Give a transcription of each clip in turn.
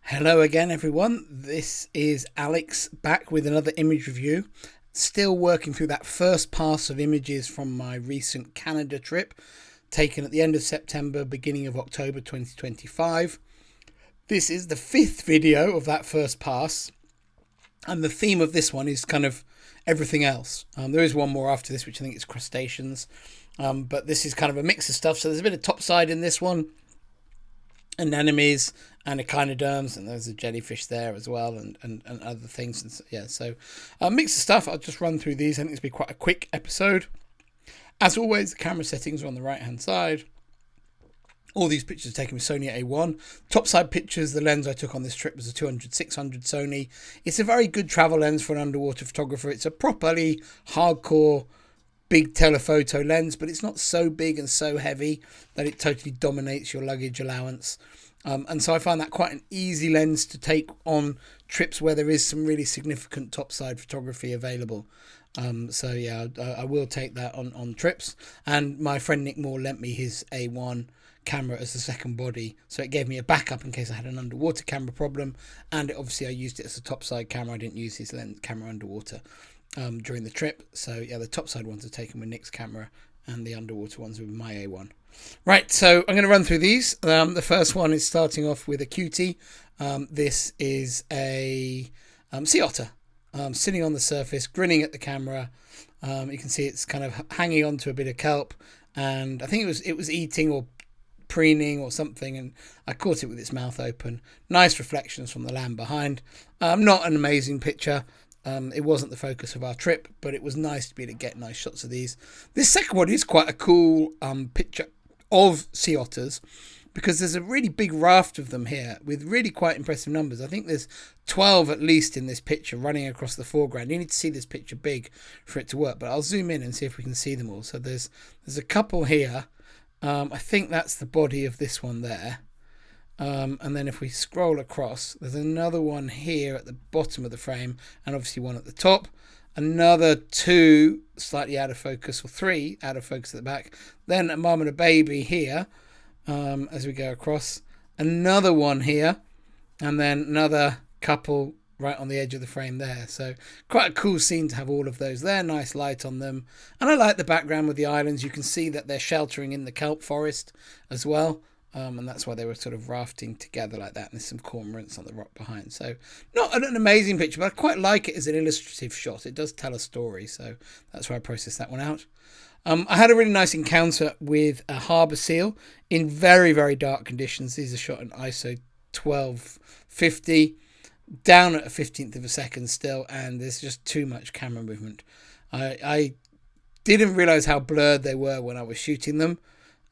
Hello again, everyone. This is Alex back with another image review. Still working through that first pass of images from my recent Canada trip, taken at the end of September, beginning of October 2025. This is the fifth video of that first pass, and the theme of this one is kind of everything else. There is one more after this, which I think is crustaceans, but this is kind of a mix of stuff. So there's a bit of topside in this one, anemones and echinoderms, and there's a jellyfish there as well, and other things. And yeah, so a mix of stuff. I'll just run through these. I think this will be quite a quick episode. As always, the camera settings are on the right hand side. All these pictures are taken with Sony A1. Topside pictures, the lens I took on this trip was a 200-600 Sony. It's a very good travel lens for an underwater photographer. It's a properly hardcore big telephoto lens, but it's not so big and so heavy that it totally dominates your luggage allowance. And so I find that quite an easy lens to take on trips where there is some really significant topside photography available. So yeah, I will take that on trips. And my friend Nick Moore lent me his A1 camera as the second body, so it gave me a backup in case I had an underwater camera problem. And obviously I used it as a topside camera. I didn't use his lens camera underwater during the trip. So yeah, the topside ones are taken with Nick's camera and the underwater ones with my A1. Right, so I'm going to run through these. The first one is starting off with a cutie. This is a sea otter sitting on the surface, grinning at the camera. You can see it's kind of hanging on to a bit of kelp, and I think it was eating or preening or something, and I caught it with its mouth open. Nice reflections from the land behind. Not an amazing picture. It wasn't the focus of our trip, but it was nice to be able to get nice shots of these. This second one is quite a cool picture of sea otters, because there's a really big raft of them here with really quite impressive numbers. I think there's 12 at least in this picture running across the foreground. You need to see this picture big for it to work, but I'll zoom in and see if we can see them all. So there's a couple here. I think that's the body of this one there. And then if we scroll across, there's another one here at the bottom of the frame, and obviously one at the top. Another two slightly out of focus, or three out of focus at the back. Then a mum and a baby here as we go across. Another one here, and then another couple right on the edge of the frame there. So quite a cool scene to have all of those there. Nice light on them. And I like the background with the islands. You can see that they're sheltering in the kelp forest as well. And that's why they were sort of rafting together like that. And there's some cormorants on the rock behind. So not an amazing picture, but I quite like it as an illustrative shot. It does tell a story. So that's why I processed that one out. I had a really nice encounter with a harbour seal in very, very dark conditions. These are shot in ISO 1250, down at a 15th of a second still, and there's just too much camera movement. I didn't realise how blurred they were when I was shooting them.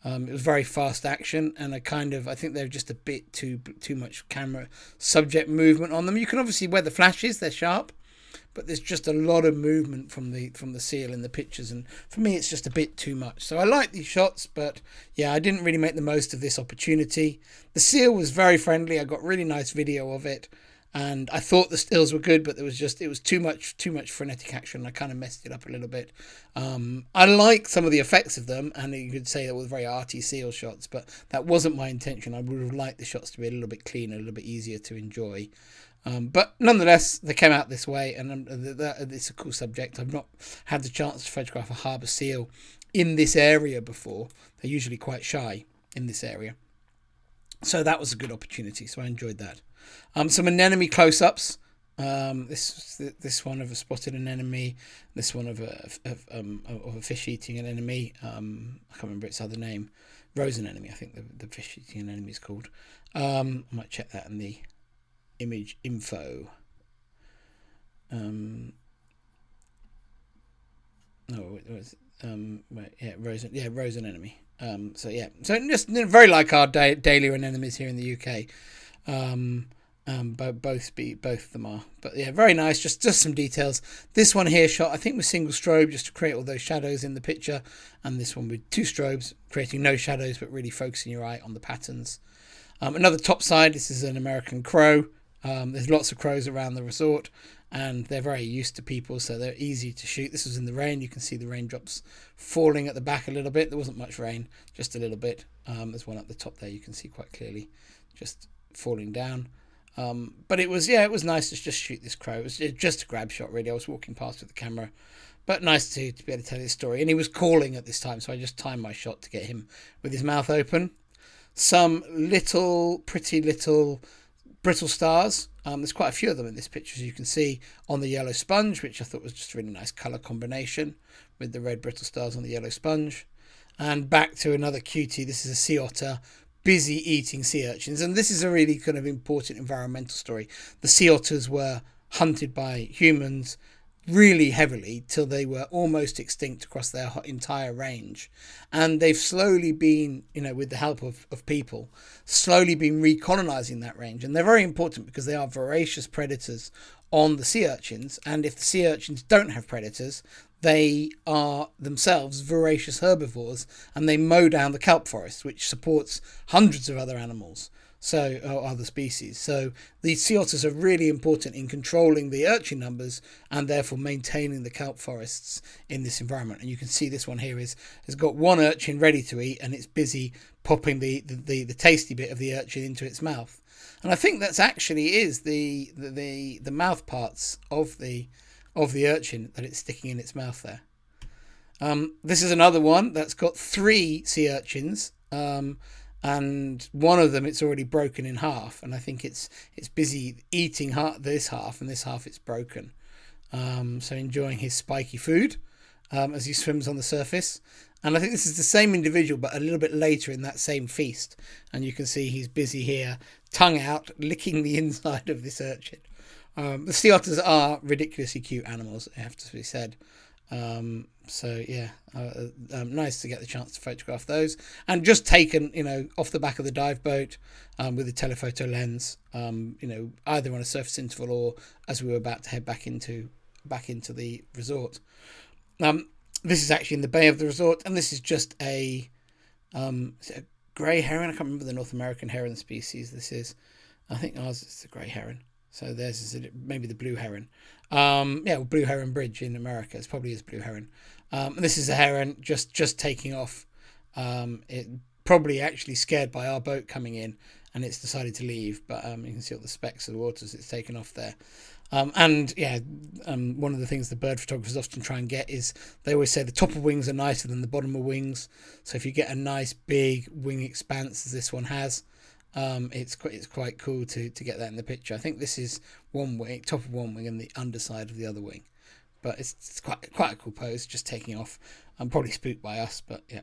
It was very fast action, and I think they're just a bit too much camera subject movement on them. You can obviously, where the flashes, they're sharp, but there's just a lot of movement from the seal in the pictures, and for me it's just a bit too much. So I like these shots, but yeah, I didn't really make the most of this opportunity. The seal was very friendly. I got really nice video of it, and I thought the stills were good, but it was too much frenetic action. I kind of messed it up a little bit. I like some of the effects of them, and you could say that was very arty seal shots, but that wasn't my intention. I would have liked the shots to be a little bit cleaner, a little bit easier to enjoy. But nonetheless, they came out this way, and it's a cool subject. I've not had the chance to photograph a harbour seal in this area before. They're usually quite shy in this area. So that was a good opportunity, so I enjoyed that. Some anemone close-ups. This one of a spotted anemone. This one of a fish eating anemone. I can't remember its other name. Rose anemone, I think the fish eating anemone is called. I might check that in the image info. Rose anemone. So just very like our daily anemones here in the UK. Both of them are, but yeah, very nice. Just some details. This one here shot, I think, with single strobe, just to create all those shadows in the picture, and this one with two strobes, creating no shadows but really focusing your eye on the patterns. Another top side. This is an American crow. There's lots of crows around the resort, and they're very used to people, so they're easy to shoot. This was in the rain. You can see the raindrops falling at the back a little bit. There wasn't much rain, just a little bit. There's one at the top there you can see quite clearly, just falling down. But it was, yeah, it was nice to just shoot this crow. It was just a grab shot, really. I was walking past with the camera, but nice to be able to tell his story. And he was calling at this time, so I just timed my shot to get him with his mouth open. Some pretty little brittle stars. There's quite a few of them in this picture, as you can see, on the yellow sponge, which I thought was just a really nice colour combination with the red brittle stars on the yellow sponge. And back to another cutie. This is a sea otter busy eating sea urchins, and this is a really kind of important environmental story. The sea otters were hunted by humans really heavily till they were almost extinct across their entire range, and they've slowly been, with the help of people, slowly been recolonizing that range. And they're very important because they are voracious predators on the sea urchins, and if the sea urchins don't have predators, they are themselves voracious herbivores, and they mow down the kelp forest, which supports hundreds of other animals, or other species. So these sea otters are really important in controlling the urchin numbers and therefore maintaining the kelp forests in this environment. And you can see this one here has got one urchin ready to eat, and it's busy popping the tasty bit of the urchin into its mouth. And I think that's actually is the mouth parts of the urchin that it's sticking in its mouth there. This is another one that's got 3 sea urchins, and one of them it's already broken in half, and I think it's busy eating this half, and this half it's broken. So enjoying his spiky food as he swims on the surface. And I think this is the same individual, but a little bit later in that same feast, and you can see he's busy here, tongue out, licking the inside of this urchin. The sea otters are ridiculously cute animals, it have to be said. So yeah, nice to get the chance to photograph those, and just taken, off the back of the dive boat with a telephoto lens, either on a surface interval or as we were about to head back into the resort. This is actually in the bay of the resort, and this is just is it a grey heron? I can't remember the North American heron species this is. I think ours is the grey heron. So theirs is maybe the blue heron. Blue heron bridge in America. It probably is blue heron. This is a heron just taking off. It probably actually scared by our boat coming in, and it's decided to leave. But you can see all the specks of the waters it's taken off there. One of the things the bird photographers often try and get is they always say the top of wings are nicer than the bottom of wings. So if you get a nice big wing expanse as this one has, it's quite cool to get that in the picture. I think this is one wing, top of one wing, and the underside of the other wing. But it's quite a cool pose, just taking off. I'm probably spooked by us, but yeah,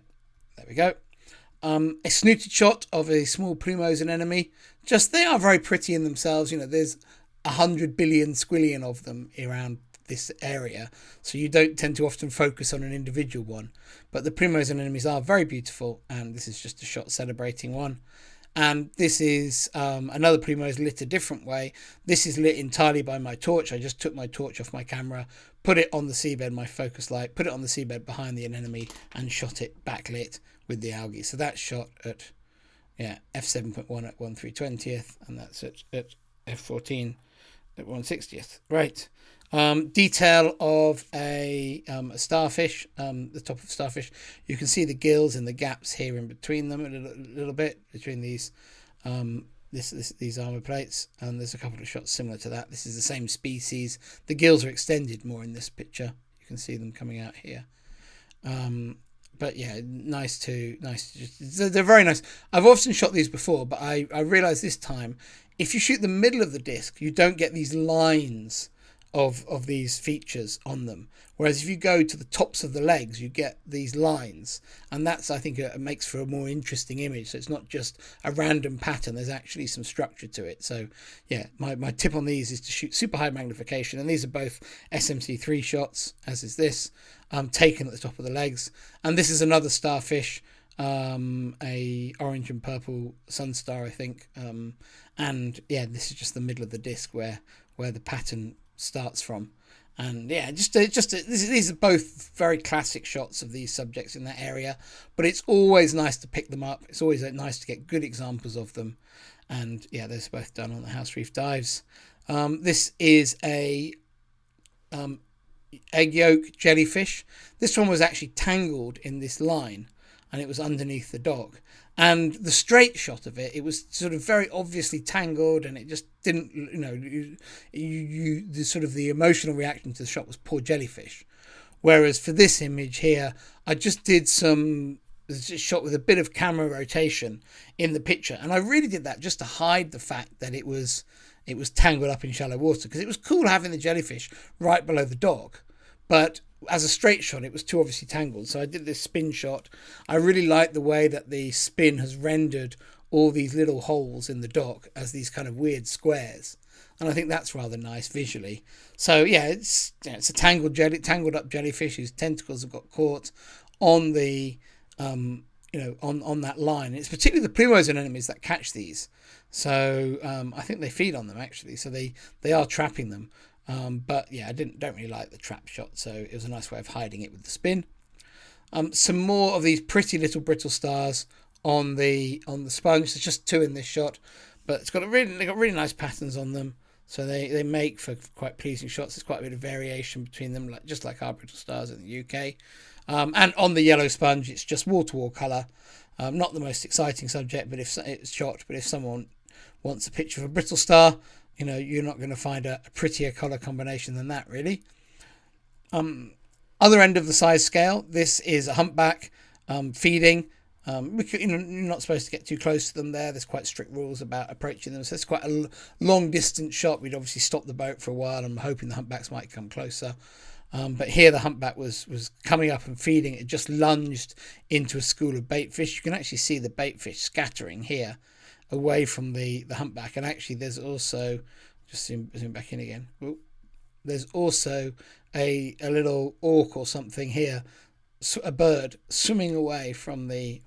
there we go. A snooted shot of a small plumose anemone. They are very pretty in themselves. There's 100 billion squillion of them around this area, so you don't tend to often focus on an individual one. But the plumose anemones are very beautiful, and this is just a shot celebrating one. And this is another plumose lit a different way. This is lit entirely by my torch. I just took my torch off my camera, put it on the seabed, my focus light, put it on the seabed behind the anemone, and shot it backlit with the algae. So that's shot at f7.1 at 1/320th, and that's at f14 at 1/60th. Right. Detail of a starfish, the top of starfish. You can see the gills and the gaps here in between them a little bit, between these these armor plates, and there's a couple of shots similar to that. This is the same species. The gills are extended more in this picture. You can see them coming out here. But yeah, nice to they're very nice. I've often shot these before, but I realized this time, if you shoot the middle of the disc, you don't get these lines of these features on them, whereas if you go to the tops of the legs, you get these lines, and that's, I think, it makes for a more interesting image. So it's not just a random pattern, there's actually some structure to it. So yeah, my tip on these is to shoot super high magnification, and these are both SMC3 shots, as is this, taken at the top of the legs. And this is another starfish, a orange and purple sunstar, I think, and yeah, this is just the middle of the disc where the pattern starts from. And yeah, these are both very classic shots of these subjects in that area, but it's always nice to pick them up. It's always nice to get good examples of them. And yeah, those are both done on the House Reef dives. This is a egg yolk jellyfish. This one was actually tangled in this line, and it was underneath the dock. And the straight shot of it, it was sort of very obviously tangled, and it just didn't, the sort of the emotional reaction to the shot was poor jellyfish. Whereas for this image here, I just did some shot with a bit of camera rotation in the picture, and I really did that just to hide the fact that it was tangled up in shallow water, because it was cool having the jellyfish right below the dog, but as a straight shot it was too obviously tangled. So I did this spin shot. I really like the way that the spin has rendered all these little holes in the dock as these kind of weird squares, and I think that's rather nice visually. So yeah, it's a tangled up jellyfish whose tentacles have got caught on the on that line. It's particularly the plumos and enemies that catch these. So I think they feed on them actually. So they are trapping them. But yeah, I don't really like the trap shot. So it was a nice way of hiding it with the spin. Some more of these pretty little brittle stars on the sponge. There's just 2 in this shot, but they got really nice patterns on them. So they make for quite pleasing shots. There's quite a bit of variation between them, just like our brittle stars in the UK. And on the yellow sponge, it's just wall-to-wall colour. Not the most exciting subject, but if someone wants a picture of a brittle star, you're not going to find a prettier colour combination than that, really. Other end of the size scale, this is a humpback feeding. You're not supposed to get too close to them there. There's quite strict rules about approaching them. So it's quite a long distance shot. We'd obviously stop the boat for a while. I'm hoping the humpbacks might come closer. But here the humpback was coming up and feeding. It just lunged into a school of bait fish. You can actually see the bait fish scattering here away from the humpback. And actually there's also, just zoom back in again. Ooh, there's also a little auk or something here, a bird swimming away from the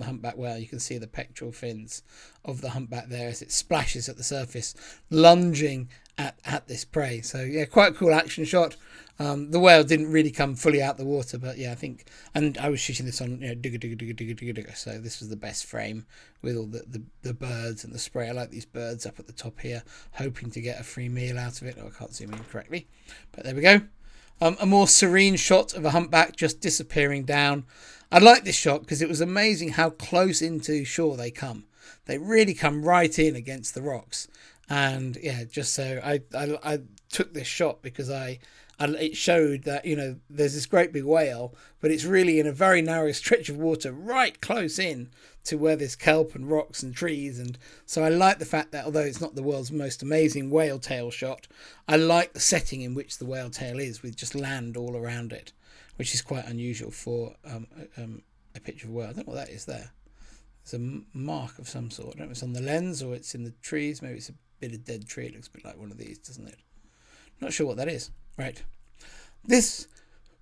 humpback whale. You can see the pectoral fins of the humpback there as it splashes at the surface, lunging at this prey. So yeah, quite a cool action shot. The whale didn't really come fully out the water, but yeah, I think, and I was shooting this on digger, so this was the best frame with all the birds and the spray. I like these birds up at the top here, hoping to get a free meal out of it. Oh, I can't zoom in correctly, but there we go. A more serene shot of a humpback just disappearing down. I like this shot because it was amazing how close into shore they come. They really come right in against the rocks. And yeah, just so I took this shot because it showed that, there's this great big whale, but it's really in a very narrow stretch of water right close in to where there's kelp and rocks and trees. And so I like the fact that although it's not the world's most amazing whale tail shot, I like the setting in which the whale tail is, with just land all around it, which is quite unusual for a picture of a whale. I don't know what that is there. There's a mark of some sort. I don't know if it's on the lens or it's in the trees. Maybe it's a bit of dead tree. It looks a bit like one of these, doesn't it? Not sure what that is. Right. This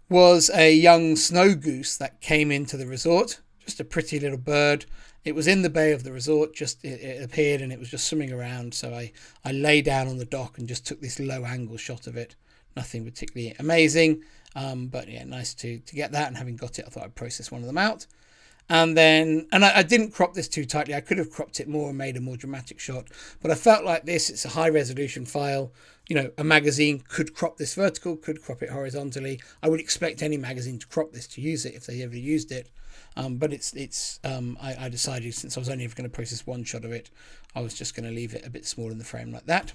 was a young snow goose that came into the resort. Just a pretty little bird. It was in the bay of the resort. It appeared and it was just swimming around. So I lay down on the dock and just took this low angle shot of it. Nothing particularly amazing. But yeah, nice to get that. And having got it, I thought I'd process one of them out. And I didn't crop this too tightly. I could have cropped it more and made a more dramatic shot, but I felt like it's a high resolution file. A magazine could crop this vertical, could crop it horizontally. I would expect any magazine to crop this to use it if they ever used it. But I decided, since I was only ever going to process one shot of it, I was just going to leave it a bit small in the frame like that.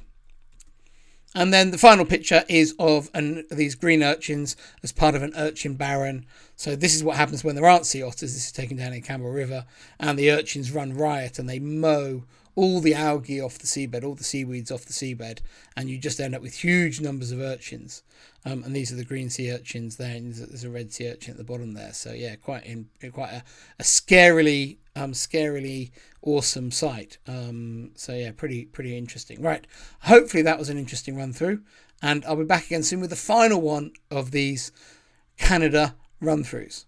And then the final picture is of these green urchins as part of an urchin barren. So this is what happens when there aren't sea otters. This is taken down in Campbell River, and the urchins run riot and they mow all the algae off the seabed, all the seaweeds off the seabed, and you just end up with huge numbers of urchins. And these are the green sea urchins there, and there's a red sea urchin at the bottom there. So yeah, quite a scarily awesome sight. So yeah, pretty interesting. Right, hopefully that was an interesting run through, and I'll be back again soon with the final one of these Canada run throughs.